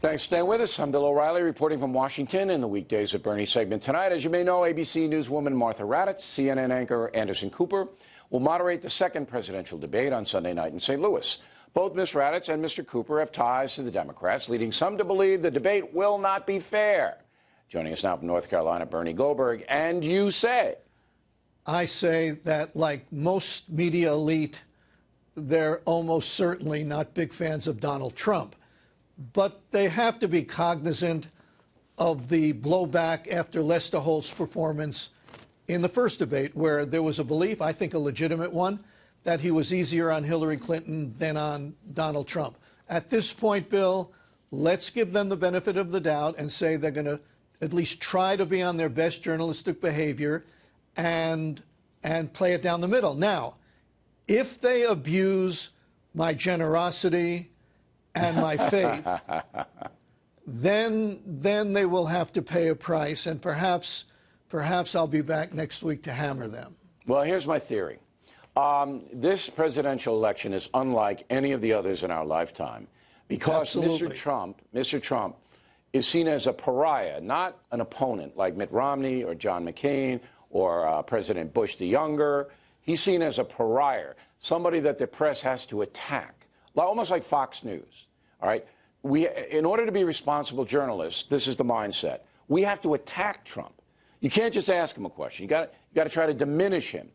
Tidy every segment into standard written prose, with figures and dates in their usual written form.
Thanks for staying with us. I'm Bill O'Reilly reporting from Washington in the Weekdays at Bernie segment tonight. As you may know, ABC newswoman Martha Raddatz, CNN anchor Anderson Cooper will moderate the second presidential debate on Sunday night in St. Louis. Both Ms. Raddatz and Mr. Cooper have ties to the Democrats, leading some to believe the debate will not be fair. Joining us now from North Carolina, Bernie Goldberg. And you say? I say that, like most media elite, they're almost certainly not big fans of Donald Trump. But they have to be cognizant of the blowback after Lester Holt's performance in the first debate, where there was a belief, I think a legitimate one, that he was easier on Hillary Clinton than on Donald Trump. At this point, Bill, let's give them the benefit of the doubt and say they're going to at least try to be on their best journalistic behavior and play it down the middle. Now, if they abuse my generosity and my faith, then they will have to pay a price, and perhaps I'll be back next week to hammer them. Well, here's my theory. This presidential election is unlike any of the others in our lifetime because Mr. Trump is seen as a pariah, not an opponent like Mitt Romney or John McCain or President Bush the Younger. He's seen as a pariah, somebody that the press has to attack, almost like Fox News. All right? In order to be responsible journalists, this is the mindset. We have to attack Trump. You can't just ask him a question. You got to try to diminish him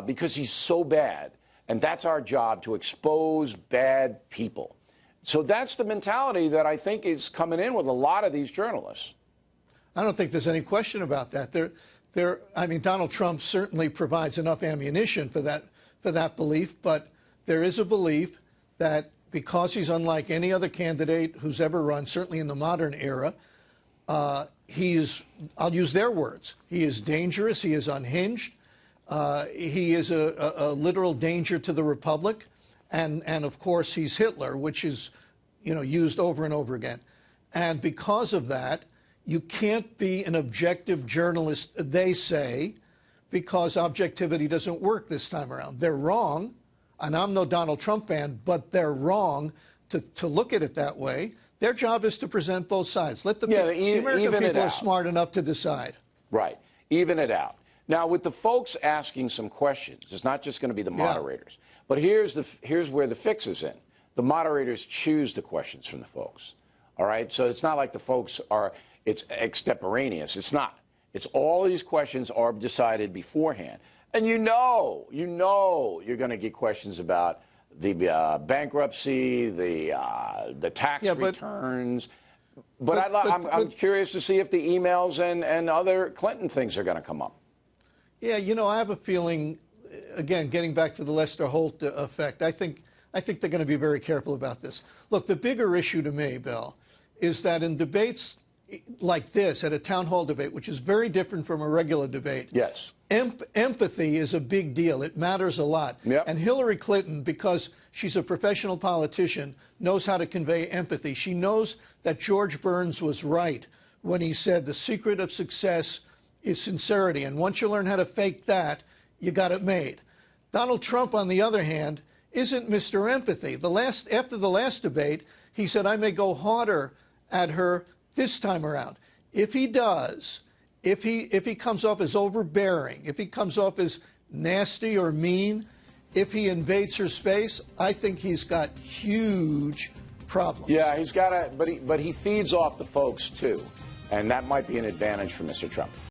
because he's so bad. And that's our job, to expose bad people. So that's the mentality that I think is coming in with a lot of these journalists. I don't think there's any question about that. I mean, Donald Trump certainly provides enough ammunition for that belief, but there is a belief that because he's unlike any other candidate who's ever run, certainly in the modern era, I'll use their words, he is dangerous, he is unhinged, he is a literal danger to the republic, and of course he's Hitler, which is, used over and over again. And because of that, you can't be an objective journalist, they say, because objectivity doesn't work this time around. They're wrong, and I'm no Donald Trump fan, but they're wrong to look at it that way. Their job is to present both sides. Let the American people are smart enough to decide. Right. Even it out. Now, with the folks asking some questions, it's not just going to be the moderators. Yeah. But here's where the fix is in. The moderators choose the questions from the folks. All right? So it's not like the folks it's extemporaneous. It's not. It's all these questions are decided beforehand. And you're going to get questions about the bankruptcy, the tax returns. But I'm curious to see if the emails and other Clinton things are going to come up. Yeah, I have a feeling, again, getting back to the Lester Holt effect, I think they're going to be very careful about this. Look, the bigger issue to me, Bill, is that in debates like this, at a town hall debate, which is very different from a regular debate, yes, empathy is a big deal. It matters a lot. Yep. And Hillary Clinton, because she's a professional politician, knows how to convey empathy. She knows that George Burns was right when he said the secret of success is sincerity. And once you learn how to fake that, you got it made. Donald Trump, on the other hand, isn't Mr. Empathy. After the last debate, he said, I may go harder at her this time around. If he does, if he comes off as overbearing, if he comes off as nasty or mean, if he invades her space, I think he's got huge problems. Yeah, he's got but he feeds off the folks too, and that might be an advantage for Mr. Trump.